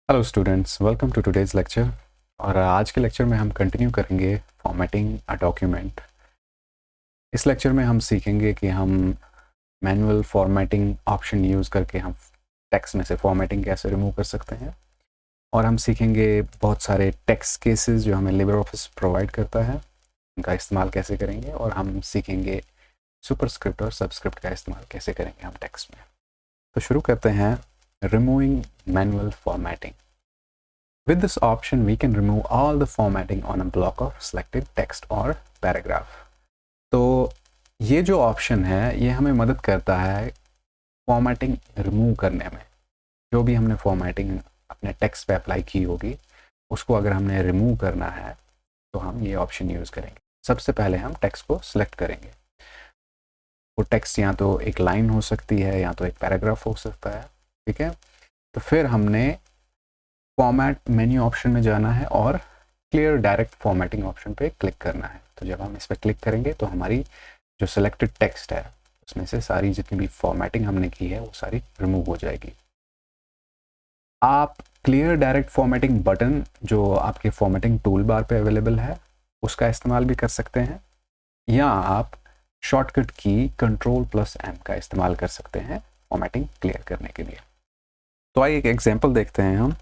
Hello students, welcome to today's lecture. और आज के लेक्चर में हम कंटिन्यू करेंगे फॉर्मेटिंग अ डॉक्यूमेंट। इस लेक्चर में हम सीखेंगे कि हम मैनुअल फॉर्मेटिंग ऑप्शन यूज़ करके हम टेक्स्ट में से फॉर्मेटिंग कैसे रिमूव कर सकते हैं। और हम सीखेंगे बहुत सारे टेक्स्ट केसेस जो हमें लिबर ऑफिस प्रोवाइड करता है, उनका इस्तेमाल कैसे करेंगे। और हम सीखेंगे सुपरस्क्रिप्ट और सबस्क्रिप्ट का इस्तेमाल कैसे करेंगे हम टेक्स्ट में। तो शुरू करते हैं removing manual formatting. With this option, we can remove all the formatting on a block of selected text or paragraph. तो ये जो ऑप्शन है ये हमें मदद करता है फॉर्मेटिंग रिमूव करने में। जो भी हमने फॉर्मेटिंग अपने टेक्स्ट पे अप्लाई की होगी उसको अगर हमने रिमूव करना है तो हम ये ऑप्शन यूज़ करेंगे। सबसे पहले हम टेक्स्ट को सिलेक्ट करेंगे। वो टेक्स्ट या तो एक लाइन हो सकती है या तो एक पैराग्राफ हो सकता है, ठीक है। तो फिर हमने फॉर्मेट मेन्यू ऑप्शन में जाना है और क्लियर डायरेक्ट फॉर्मेटिंग ऑप्शन पे क्लिक करना है। तो जब हम इस पर क्लिक करेंगे तो हमारी जो सिलेक्टेड टेक्स्ट है उसमें से सारी जितनी भी फॉर्मेटिंग हमने की है वो सारी रिमूव हो जाएगी। आप क्लियर डायरेक्ट फॉर्मेटिंग बटन जो आपके फॉर्मेटिंग टूल बार पे अवेलेबल है उसका इस्तेमाल भी कर सकते हैं, या आप शॉर्टकट की Ctrl+M का इस्तेमाल कर सकते हैं फॉर्मेटिंग क्लियर करने के लिए। तो आइए एक एग्जाम्पल देखते हैं हम।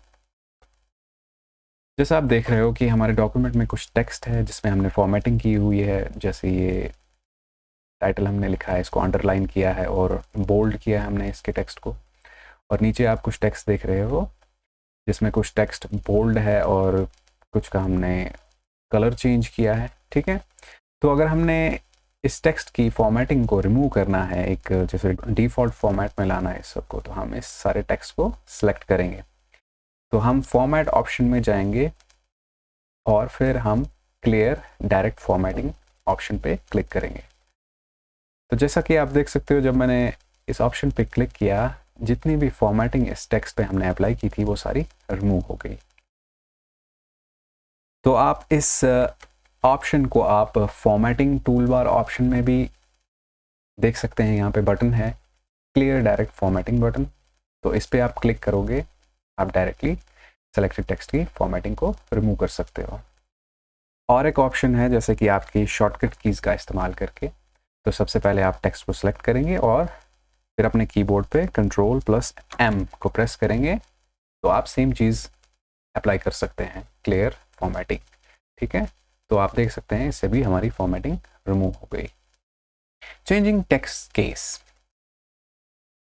जैसा आप देख रहे हो कि हमारे डॉक्यूमेंट में कुछ टेक्स्ट है जिसमें हमने फॉर्मेटिंग की हुई है। जैसे ये टाइटल हमने लिखा है, इसको अंडरलाइन किया है और बोल्ड किया है हमने इसके टेक्स्ट को। और नीचे आप कुछ टेक्स्ट देख रहे हो जिसमें कुछ टेक्स्ट बोल्ड है और कुछ का हमने कलर चेंज किया है, ठीक है। तो अगर हमने इस टेक्स्ट की फॉर्मेटिंग को रिमूव करना है, एक जैसे डिफ़ॉल्ट फॉर्मेट में लाना है इस सबको, तो हम इस सारे टेक्स्ट को सिलेक्ट करेंगे। तो हम फॉर्मेट ऑप्शन में जाएंगे और फिर हम क्लियर डायरेक्ट फॉर्मेटिंग ऑप्शन पे क्लिक करेंगे। तो जैसा कि आप देख सकते हो, जब मैंने इस ऑप्शन पे क्लिक किया, जितनी भी फॉर्मेटिंग इस टेक्स्ट पे हमने अप्लाई की थी वो सारी रिमूव हो गई। तो आप इस ऑप्शन को आप फॉर्मेटिंग टूल बार ऑप्शन में भी देख सकते हैं। यहाँ पे बटन है क्लियर डायरेक्ट फॉर्मेटिंग बटन, तो इस पर आप क्लिक करोगे, आप डायरेक्टली सेलेक्टेड टेक्स्ट की फॉर्मेटिंग को रिमूव कर सकते हो। और एक ऑप्शन है जैसे कि आपकी शॉर्टकट कीज़ का इस्तेमाल करके। तो सबसे पहले आप टेक्स्ट को सिलेक्ट करेंगे और फिर अपने कीबोर्ड पे Ctrl+M को प्रेस करेंगे, तो आप सेम चीज़ अप्लाई कर सकते हैं, क्लियर फॉर्मेटिंग, ठीक है। तो आप देख सकते हैं इससे भी हमारी फॉर्मेटिंग रिमूव हो गई। Changing text case.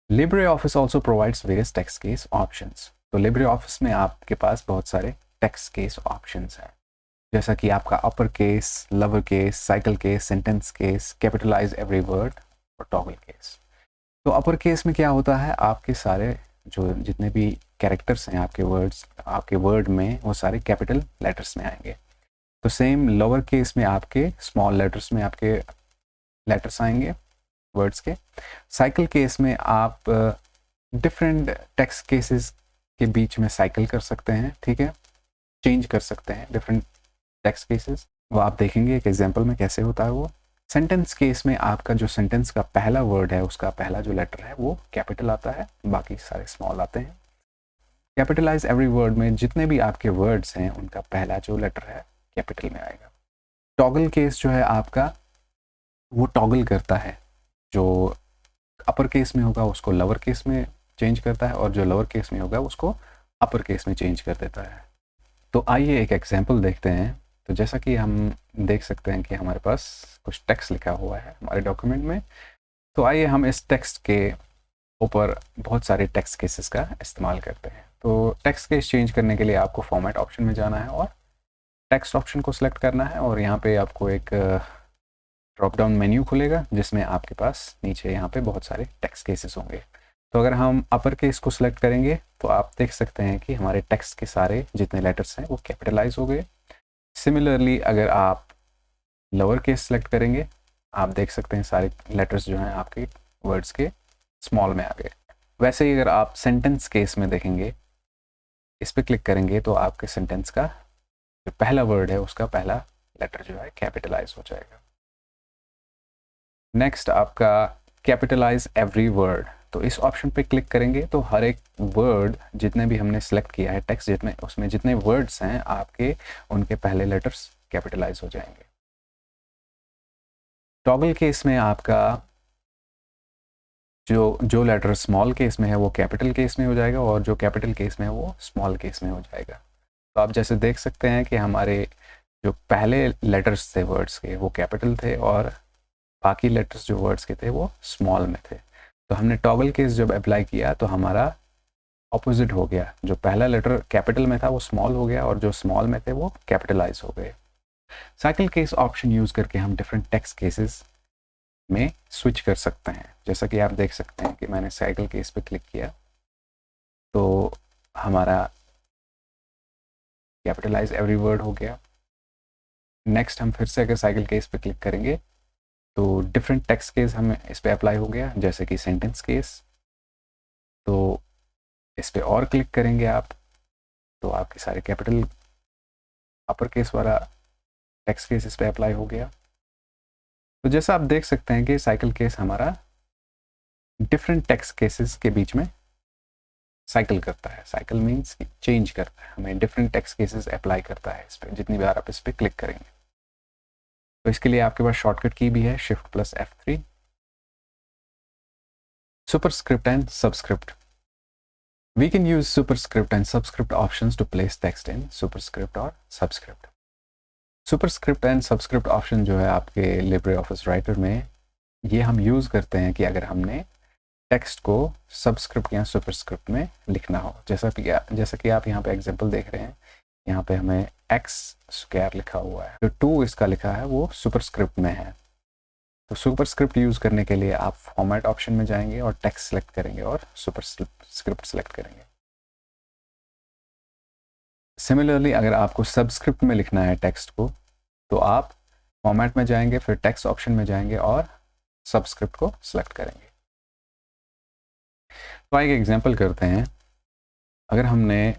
LibreOffice also provides various text case options। तो LibreOffice में आपके पास बहुत सारे टेक्स्ट केस ऑप्शंस हैं, जैसा कि आपका upper case, lower case, cycle case, sentence case, capitalize every word और टॉगल केस। तो अपर केस में क्या होता है, आपके सारे जो जितने भी कैरेक्टर्स हैं आपके वर्ड्स, आपके वर्ड में, वो सारे कैपिटल लेटर्स में आएंगे। तो सेम लोअर केस में आपके स्मॉल लेटर्स में आपके लेटर्स आएंगे वर्ड्स के। साइकिल केस में आप डिफरेंट टेक्स्ट केसेस के बीच में साइकिल कर सकते हैं, ठीक है, चेंज कर सकते हैं डिफरेंट टेक्स्ट केसेस। वो आप देखेंगे एक एग्जांपल में कैसे होता है वो। सेंटेंस केस में आपका जो सेंटेंस का पहला वर्ड है उसका पहला जो लेटर है वो कैपिटल आता है, बाकी सारे स्मॉल आते हैं। कैपिटलाइज एवरी वर्ड में जितने भी आपके वर्ड्स हैं उनका पहला जो लेटर है कैपिटल में आएगा। टॉगल केस जो है आपका, वो टॉगल करता है, जो अपर केस में होगा उसको लोअर केस में चेंज करता है और जो लोअर केस में होगा उसको अपर केस में चेंज कर देता है। तो आइए एक एग्जांपल देखते हैं। तो जैसा कि हम देख सकते हैं कि हमारे पास कुछ टेक्स्ट लिखा हुआ है हमारे डॉक्यूमेंट में। तो आइए हम इस टेक्स्ट के ऊपर बहुत सारे टेक्स्ट केसेस का इस्तेमाल करते हैं। तो टेक्स्ट केस चेंज करने के लिए आपको फॉर्मेट ऑप्शन में जाना है और टेक्स्ट ऑप्शन को सिलेक्ट करना है, और यहाँ पे आपको एक ड्रॉप डाउन मेन्यू खुलेगा जिसमें आपके पास नीचे यहाँ पे बहुत सारे टेक्स्ट केसेस होंगे। तो अगर हम अपर केस को सिलेक्ट करेंगे तो आप देख सकते हैं कि हमारे टेक्स्ट के सारे जितने लेटर्स हैं वो कैपिटलाइज हो गए। सिमिलरली अगर आप लोअर केस सेलेक्ट करेंगे, आप देख सकते हैं सारे लेटर्स जो हैं आपके वर्ड्स के स्मॉल में आ गए। वैसे ही अगर आप सेंटेंस केस में देखेंगे, इस पर क्लिक करेंगे तो आपके सेंटेंस का जो पहला वर्ड है उसका पहला लेटर जो है कैपिटलाइज हो जाएगा। नेक्स्ट आपका कैपिटलाइज एवरी वर्ड। तो इस ऑप्शन पे क्लिक करेंगे तो हर एक वर्ड जितने भी हमने सेलेक्ट किया है टेक्स्ट जितने उसमें जितने वर्ड्स हैं आपके उनके पहले लेटर्स कैपिटलाइज हो जाएंगे। टॉगल केस में आपका जो लेटर स्मॉल केस में है वो कैपिटल केस में हो जाएगा और जो कैपिटल केस में है वो स्मॉल केस में हो जाएगा। तो आप जैसे देख सकते हैं कि हमारे जो पहले लेटर्स थे वर्ड्स के वो कैपिटल थे और बाकी लेटर्स जो वर्ड्स के थे वो स्मॉल में थे। तो हमने टॉगल केस जब अप्लाई किया तो हमारा ऑपोजिट हो गया, जो पहला लेटर कैपिटल में था वो स्मॉल हो गया और जो स्मॉल में थे वो कैपिटलाइज हो गए। साइकिल केस ऑप्शन यूज़ करके हम डिफरेंट टेक्स्ट केसेस में स्विच कर सकते हैं। जैसा कि आप देख सकते हैं कि मैंने साइकिल केस पे क्लिक किया तो हमारा कैपिटलाइज एवरी वर्ड हो गया। नेक्स्ट हम फिर से अगर साइकिल केस पे क्लिक करेंगे तो डिफरेंट टेक्स्ट केस हमें इस पे अप्लाई हो गया, जैसे कि सेंटेंस केस। तो इस पे और क्लिक करेंगे आप तो आपके सारे कैपिटल अपर केस वाला टेक्स्ट केस इस पे अप्लाई हो गया। तो जैसा आप देख सकते हैं कि साइकिल केस हमारा डिफरेंट टेक्स्ट केसेस के बीच में साइकिल करता है। साइकिल मीन्स चेंज करता है, हमें डिफरेंट टेक्स्ट केसेस अप्लाई करता है इस पर जितनी बार आप इस पर क्लिक करेंगे। तो इसके लिए आपके पास शॉर्टकट की भी है Shift+F3। Superscript and subscript. We can use superscript and subscript options to place text in superscript or subscript. Superscript and subscript option जो है आपके LibreOffice राइटर में ये हम यूज़ करते हैं कि अगर हमने टेक्स्ट को सबस्क्रिप्ट या सुपरस्क्रिप्ट में लिखना हो। जैसा कि आप यहाँ पे एग्जांपल देख रहे हैं, यहाँ पे हमें एक्स स्क्वायर लिखा हुआ है, जो 2 इसका लिखा है वो सुपरस्क्रिप्ट में है। तो सुपरस्क्रिप्ट यूज़ करने के लिए आप फॉर्मेट ऑप्शन में जाएंगे और टेक्स्ट सेलेक्ट करेंगे और सुपरस्क्रिप्ट सेलेक्ट करेंगे। सिमिलरली अगर आपको सबस्क्रिप्ट में लिखना है टेक्स्ट को तो आप फॉर्मेट में जाएंगे, फिर टेक्स्ट ऑप्शन में जाएंगे और सबस्क्रिप्ट को सिलेक्ट करेंगे। तो एक एग्जांपल करते हैं। अगर हमने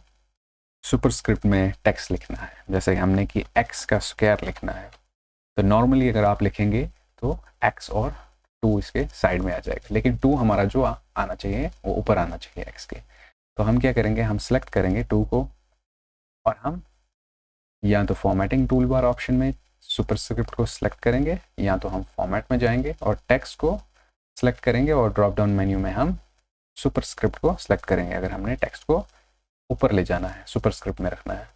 सुपरस्क्रिप्ट में टेक्स्ट लिखना है, जैसे हमने कि एक्स का स्क्वायर लिखना है, तो नॉर्मली अगर आप लिखेंगे तो एक्स और 2 इसके साइड में आ जाएगा, लेकिन 2 हमारा जो आना चाहिए वो ऊपर आना चाहिए एक्स के। तो हम क्या करेंगे, हम सेलेक्ट करेंगे 2 को और हम या तो फॉर्मेटिंग टूल बार ऑप्शन में सुपरस्क्रिप्ट को सिलेक्ट करेंगे या तो हम फॉर्मेट में जाएंगे और टेक्स्ट को सिलेक्ट करेंगे और ड्रॉप डाउन मेन्यू में हम सुपरस्क्रिप्ट को सिलेक्ट करेंगे अगर हमने टेक्स्ट को ऊपर ले जाना है, सुपरस्क्रिप्ट में रखना है।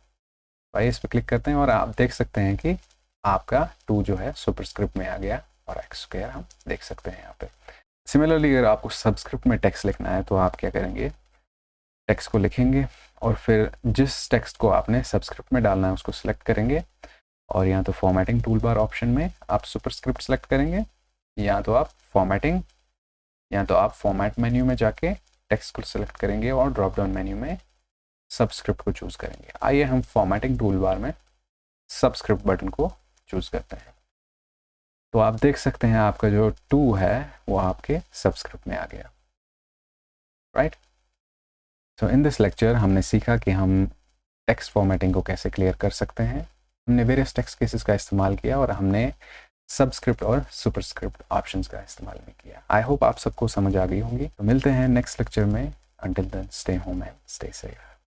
भाई इस पर क्लिक करते हैं और आप देख सकते हैं कि आपका 2 जो है सुपरस्क्रिप्ट में आ गया और एक्स स्क्वायर हम देख सकते हैं यहाँ पे। सिमिलरली अगर आपको सबस्क्रिप्ट में टेक्स्ट लिखना है तो आप क्या करेंगे, टेक्स्ट को लिखेंगे और फिर जिस टेक्स्ट को आपने सबस्क्रिप्ट में डालना है उसको सिलेक्ट करेंगे और या तो फॉर्मेटिंग टूल बार ऑप्शन में आप सुपरस्क्रिप्ट सेलेक्ट करेंगे या तो आप फॉर्मेट मेन्यू में जाके टेक्स्ट को सिलेक्ट करेंगे और ड्रॉप डाउन मेन्यू में सबस्क्रिप्ट को चूज़ करेंगे। आइए हम फॉर्मेटिंग टूल बार में सबस्क्रिप्ट बटन को चूज़ करते हैं। तो आप देख सकते हैं आपका जो 2 है वो आपके सबस्क्रिप्ट में आ गया, right. So in this lecture हमने सीखा कि हम टेक्स्ट फॉर्मेटिंग को कैसे क्लियर कर सकते हैं। हमने वेरियस टेक्स्ट केसेस का इस्तेमाल किया और हमने सबस्क्रिप्ट और सुपरस्क्रिप्ट ऑप्शंस का इस्तेमाल भी किया। आई होप आप सबको समझ आ गई होंगी। तो मिलते हैं नेक्स्ट लेक्चर में। Until then stay home and stay safe.